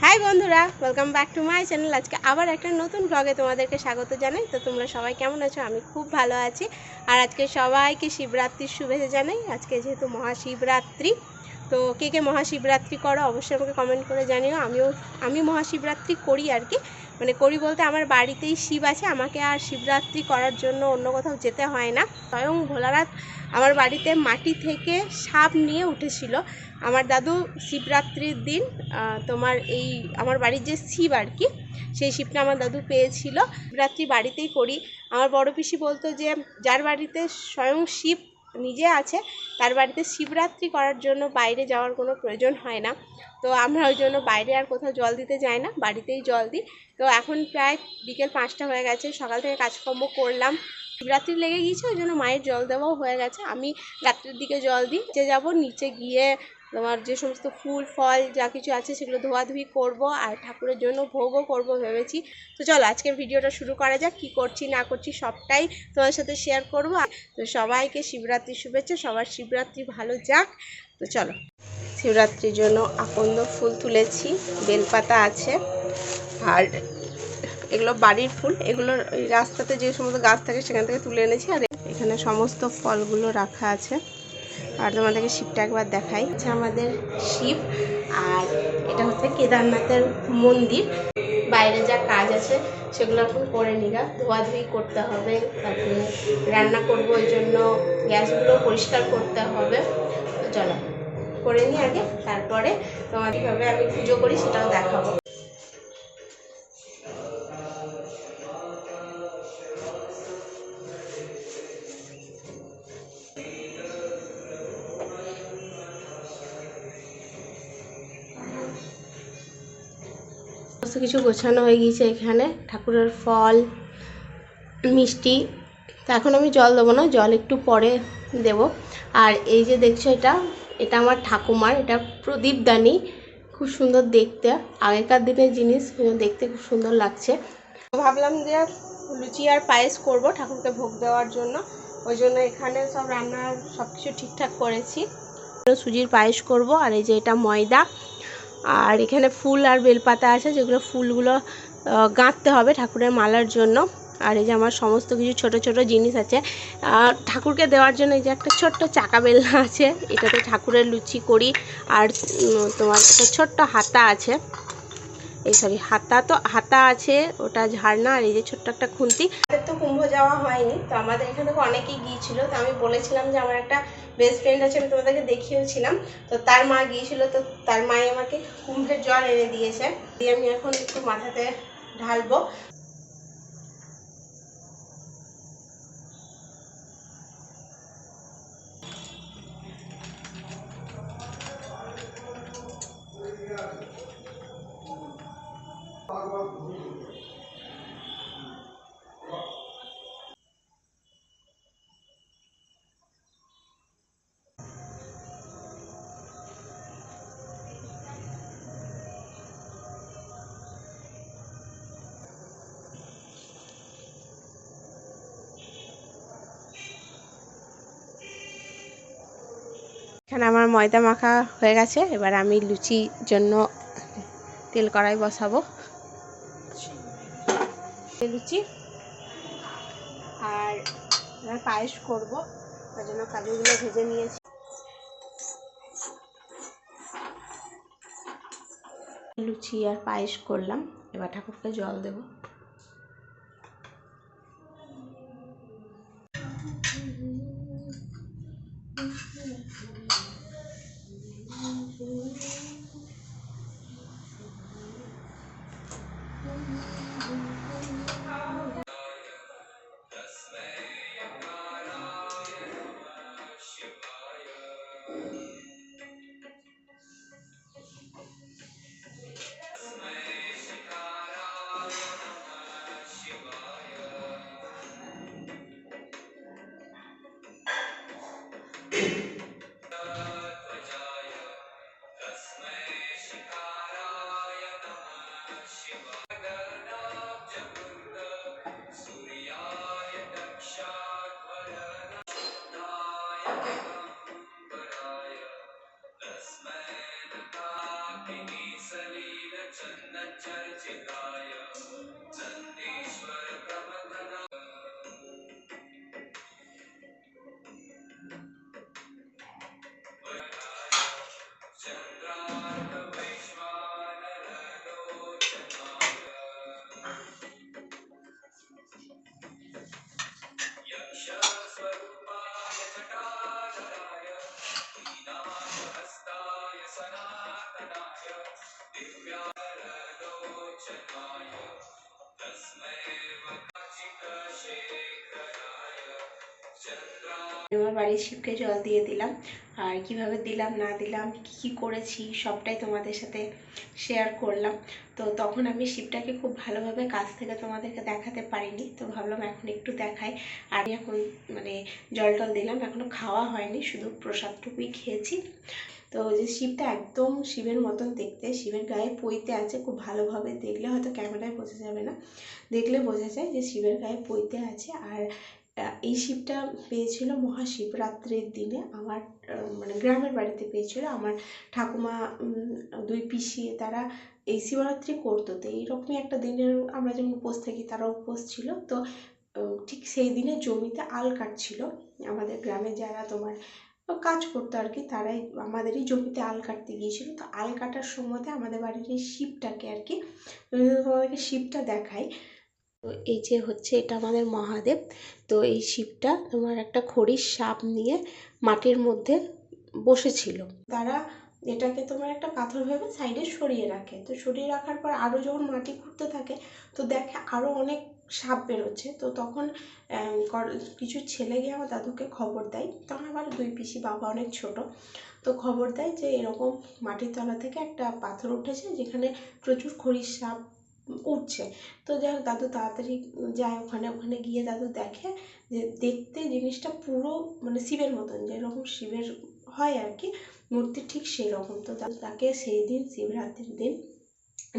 High বন্ধুরা, welcome back to my channel. আজকে আবার একটা নতুন ব্লগে তোমাদেরকে স্বাগত জানাই। তো তোমরা সবাই কেমন আছো? আমি খুব ভালো আছি। আর আজকে সবাইকে শিবরাত্রির শুভেচ্ছা জানাই। আজকে যেহেতু মহাশিবরাত্রি, তো কে কে মহাশিবরাত্রি করো অবশ্যই আমাকে কমেন্ট করে জানিও। আমি মহাশিবরাত্রি করি আর কি, মানে করি বলতে আমার বাড়িতেই শিব আছে, আমাকে আর শিবরাত্রি করার জন্য অন্য কোথাও যেতে হয় না। স্বয়ং ভোলানাথ আমার বাড়িতে মাটি থেকে সাপ নিয়ে উঠেছিল। আমার দাদু শিবরাত্রির দিন তোমার এই আমার বাড়ির যে শিব আর কি, সেই শিবটা আমার দাদু পেয়েছিল। শিবরাত্রি বাড়িতেই করি। আমার বড় পিসি বলতো যে যার বাড়িতে স্বয়ং শিব নিজে আছে তার বাড়িতে শিবরাত্রি করার জন্য বাইরে যাওয়ার কোনো প্রয়োজন হয় না। তো আমরা ওই জন্য বাইরে আর কোথাও জল দিতে যাই না, বাড়িতেই জল দিই। তো এখন প্রায় বিকেল 5টা হয়ে গেছে, সকাল থেকে কাজকর্ম করলাম, শিবরাত্রি লেগে গিয়েছে, ওই জন্য মায়ের জল দেওয়াও হয়ে গেছে। আমি রাত্রের দিকে জল দিই, নিচে যাবো, নিচে গিয়ে তোমার যে সমস্ত ফুল ফল যা কিছু আছে সেগুলো ধোয়াধুয়ি করব, আর ঠাকুরের জন্য ভোগও করব ভেবেছি। তো চলো আজকের ভিডিওটা শুরু করা যাক। কী করছি না করছি সবটাই তোমার সাথে শেয়ার করব। তো সবাইকে শিবরাত্রির শুভেচ্ছা, সবার শিবরাত্রি ভালো যাক। তো চলো, শিবরাত্রির জন্য আকন্দ ফুল তুলেছি, বেলপাতা আছে, আর এগুলো বাড়ির ফুল, এগুলো রাস্তাতে যে সমস্ত গাছ থাকে সেখান থেকে তুলে এনেছি। আর এখানে সমস্ত ফলগুলো রাখা আছে। আর তোমাদেরকে শিবটা একবার দেখাই। আচ্ছা, আমাদের শিব, আর এটা হচ্ছে কেদারনাথের মন্দির। বাইরে যা কাজ আছে সেগুলো এখন করে নিগা, ধোয়াধুয়ি করতে হবে, তারপরে রান্না করবো, ওই জন্য গ্যাসগুলো পরিষ্কার করতে হবে। তো চলো করে নিই আগে, তারপরে তোমাদের কীভাবে আমি পুজো করি সেটাও দেখাবো। সমস্ত কিছু গোছানো হয়ে গিয়েছে। এখানে ঠাকুরের ফল, মিষ্টি। তো এখন আমি জল দেবো না, জল একটু পরে দেব। আর এই যে দেখছো, এটা আমার ঠাকুমার, এটা প্রদীপদানি, খুব সুন্দর দেখতে, আগেকার দিনের জিনিস, দেখতে খুব সুন্দর লাগছে। ভাবলাম যে লুচি আর পায়েস করব ঠাকুরকে ভোগ দেওয়ার জন্য, ওই জন্য এখানে সব রান্নার সব কিছু ঠিকঠাক করেছি। সুজির পায়েস করব। আর এই যে এটা ময়দা, আর এখানে ফুল আর বেলপাতা আছে, যেগুলো ফুলগুলো গাঁথতে হবে ঠাকুরের মালার জন্য। আর এই যে আমার সমস্ত কিছু ছোট ছোট জিনিস আছে ঠাকুরকে দেওয়ার জন্য। এই যে একটা ছোট্ট চাকা বেলনা আছে, এটাতে ঠাকুরের লুচি করি। আর তোমার একটা ছোট্ট হাতা আছে, এই সরি হাতা আছে, ওটা ঝাড়না। আর এই যে ছোট্ট একটা খুন্তি। আমাদের তো কুম্ভ যাওয়া হয়নি, তো আমাদের এখান থেকে অনেকেই গিয়েছিল। তো আমি বলেছিলাম যে আমার একটা বেস্ট ফ্রেন্ড আছে, আমি তোমাদেরকে দেখিয়েওছিলাম। তো তার মা গিয়েছিল, তো তার মাই আমাকে কুম্ভের জল এনে দিয়েছে, দিয়ে আমি এখন একটু মাথাতে ঢালবো। এখানে আমার ময়দা মাখা হয়ে গেছে, এবার আমি লুচির জন্য তেল কড়াই বসাবো। লুচি আর পায়েস করব, তার জন্য কাজুগুলো ভেজে নিয়েছি। লুচি আর পায়েস করলাম, এবার ঠাকুরকে জল দেব। বাড়ির শিবকে জল দিয়ে দিলাম, আর কিভাবে দিলাম না দিলাম, কী করেছি সবটাই তোমাদের সাথে শেয়ার করলাম। তো তখন আমি শিবটাকে খুব ভালোভাবে কাছ থেকে তোমাদেরকে দেখাতে পারিনি, তো ভাবলাম এখন একটু দেখাই। আর এখন মানে জল টল দিলাম, এখনও খাওয়া হয়নি, শুধু প্রসাদটুকুই খেয়েছি। তো যে শিবটা একদম শিবের মতন দেখতে, শিবের গায়ে পৈতে আছে, খুব ভালোভাবে দেখলে হয়তো ক্যামেরায় বোঝা যাবে না, দেখলে বোঝা যায় যে শিবের গায়ে পৈতে আছে। আর এই শিবটা পেয়েছিল মহাশিবরাত্রির দিনে আমার মানে গ্রামের বাড়িতে পেয়েছিল। আমার ঠাকুমা, দুই পিসি, তারা এই শিবরাত্রি করতো, তো এইরকমই একটা দিনের আমরা যেমন উপোস থাকি তারাও উপোস ছিল। তো ঠিক সেই দিনে জমিতে আল কাটছিল, আমাদের গ্রামে যারা তোমার কাজ করতো আর কি, তারাই আমাদেরই জমিতে আল কাটতে গিয়েছিল। তো আল কাটার সময়তে আমাদের বাড়ির এই শিবটাকে আর কি, তোমাদেরকে শিবটা দেখাই। তো এই যে হচ্ছে এটা আমাদের মহাদেব। তো এই শিবটা তোমার একটা খড়ির সাপ নিয়ে মাটির মধ্যে বসেছিল। তারা এটাকে তোমার একটা পাথর ভেবে সাইডে সরিয়ে রাখে। তো সরিয়ে রাখার পর আরও যখন মাটি খুঁড়তে থাকে তো দেখে আরও অনেক সাপ বেরোচ্ছে। তো তখন কিছু ছেলে গিয়ে আমার দাদুকে খবর দেয়। তখন আমার দুই পিসি, বাবা অনেক ছোট, তো খবর দেয় যে এরকম মাটির তলা থেকে একটা পাথর উঠেছে যেখানে প্রচুর খড়ির সাপ উঠছে। তো যাই হোক দাদু তাড়াতাড়ি যায় ওখানে গিয়ে দাদু দেখে যে দেখতে জিনিসটা পুরো মানে শিবের মতন, যেরকম শিবের হয় আর কি মূর্তি, ঠিক সেই রকম। তো দাদু তাকে সেই দিন শিবরাত্রির দিন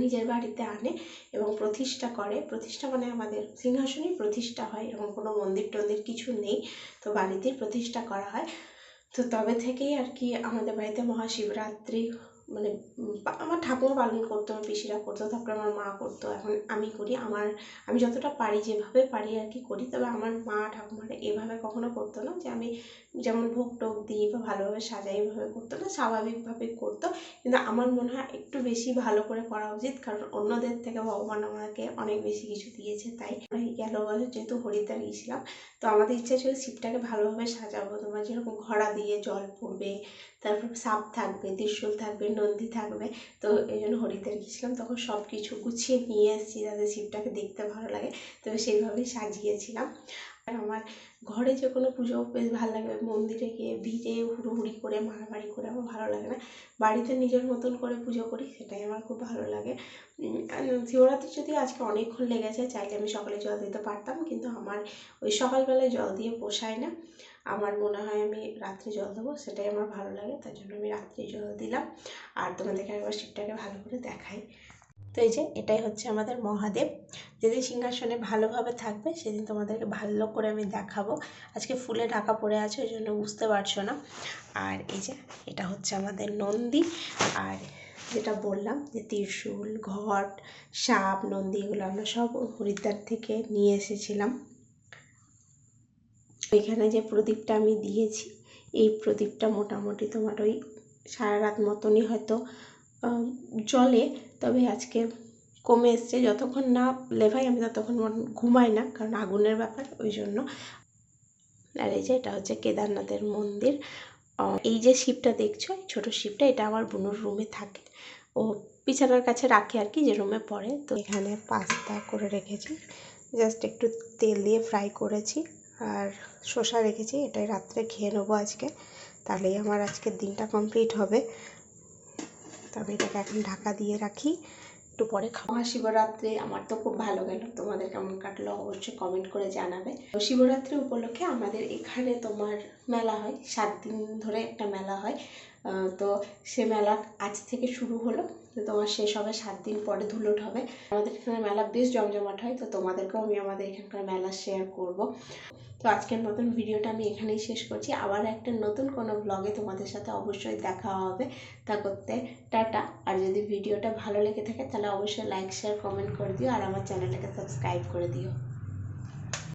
নিজের বাড়িতে আনে এবং প্রতিষ্ঠা করে। প্রতিষ্ঠা মানে আমাদের সিংহাসনেই প্রতিষ্ঠা হয়, এরকম কোনো মন্দির টন্দির কিছু নেই, তো বাড়িতেই প্রতিষ্ঠা করা হয়। তো তবে থেকেই আর কি আমাদের বাড়িতে মহাশিবরাত্রি মানে আমার ঠাকুমা পালন করতো, আমার পিসিরা করতো, তারপরে আমার মা করতো, এখন আমি করি। আমি যতটা পারি, যেভাবে পারি আর কি করি। তবে আমার মা ঠাকুমারা এভাবে কখনো করতো না, যে আমি যেমন ভোগ টোগ দিই বা ভালোভাবে সাজাই, এভাবে করতো না, স্বাভাবিকভাবে করতো। কিন্তু আমার মনে হয় একটু বেশি ভালো করে করা উচিত, কারণ অন্যদের থেকে ভগবান আমাকে অনেক বেশি কিছু দিয়েছে। তাই গেল বছর যেহেতু হরিদ্বার গিয়েছিলাম, তো আমাদের ইচ্ছা ছিল শিবটাকে ভালোভাবে সাজাবো, তোমার যেরকম ঘোড়া দিয়ে জল পড়বে, তারপর সাপ থাকবে, ত্রিশূল থাকবে, নন্দী থাকবে। তো এই জন্য হরিদ্বার গিয়েছিলাম, তখন সব কিছু গুছিয়ে নিয়ে এসেছি যাতে শিবটাকে দেখতে ভালো লাগে, তবে সেইভাবেই সাজিয়েছিলাম। আর আমার ঘরে যে কোনো পুজো বেশ ভালো লাগে, মন্দিরে গিয়ে ভিড়ে হুড়োহুড়ি করে মারামারি করে আমার ভালো লাগে না। বাড়িতে নিজের মতন করে পুজো করি, সেটাই আমার খুব ভালো লাগে। শিবরাত্রি যদি আজকে অনেকক্ষণ লেগেছে, চাইলে আমি সকালে জল দিতে পারতাম, কিন্তু আমার ওই সকালবেলায় জল দিয়ে পোষায় না। আমার মনে হয় আমি রাত্রে জল দেবো, সেটাই আমার ভালো লাগে, তার জন্য আমি রাত্রে জল দিলাম। আর তোমাদেরকে একবার শিবটাকে ভালো করে দেখাই। তো এই যে এটাই হচ্ছে আমাদের মহাদেব, যেদিন সিংহাসনে ভালোভাবে থাকবে সেদিন তোমাদেরকে ভালো করে আমি দেখাবো। আজকে ফুলে ঢাকা পড়ে আছে, ওই জন্য বুঝতে পারছো না। আর এই যে এটা হচ্ছে আমাদের নন্দী, আর যেটা বললাম যে ত্রিশূল, ঘট, সাপ, নন্দী, এগুলো আমরা সব হরিদ্বার থেকে নিয়ে এসেছিলাম। এখানে যে প্রদীপটা আমি দিয়েছি, এই প্রদীপটা মোটামুটি তোমার ওই সারা রাত মতনই হয়তো জলে, তবে আজকে কমে এসছে। যতক্ষণ না লেভাই আমি ততক্ষণ ঘুমাই না, কারণ আগুনের ব্যাপার, ওই জন্য। আর এই যে এটা হচ্ছে কেদারনাথের মন্দির। এই যে শিবটা দেখছো, ছোট শিবটা, এটা আমার বোনের রুমে থাকে, ও বিছানার কাছে রাখে আর কি, যে রুমে পড়ে। তো এখানে পাস্তা করে রেখেছি, জাস্ট একটু তেল দিয়ে ফ্রাই করেছি, আর শসা রেখেছি, এটাই রাত্রে খেয়ে নেবো আজকে, তাহলেই আমার আজকের দিনটা কমপ্লিট হবে। তবে এটাকে এখন ঢাকা দিয়ে রাখি, একটু পরে খাওয়া। শিবরাত্রি আমার তো খুব ভালো গেল, তোমাদের কেমন কাটলো অবশ্যই কমেন্ট করে জানাবে। তো শিবরাত্রি উপলক্ষে আমাদের এখানে তোমার মেলা হয়, 7 দিন ধরে একটা মেলা হয়। তো সে মেলা আজ থেকে শুরু হলো, তো তোমার শেষ হবে 7 দিন পরে ধুলোট হবে। আমাদের এখানে মেলা বেশ জমজমাট হয়, তো তোমাদেরকেও আমি আমাদের এখানকার মেলা শেয়ার করব। তো আজকের মতন ভিডিওটা আমি এখানেই শেষ করছি, আবার একটা নতুন কোনো ব্লগে তোমাদের সাথে অবশ্যই দেখা হবে। তা করতে টাটা। আর যদি ভিডিওটা ভালো লেগে থাকে তাহলে অবশ্যই লাইক, শেয়ার, কমেন্ট করে দিও, আর আমার চ্যানেলটাকে সাবস্ক্রাইব করে দিও।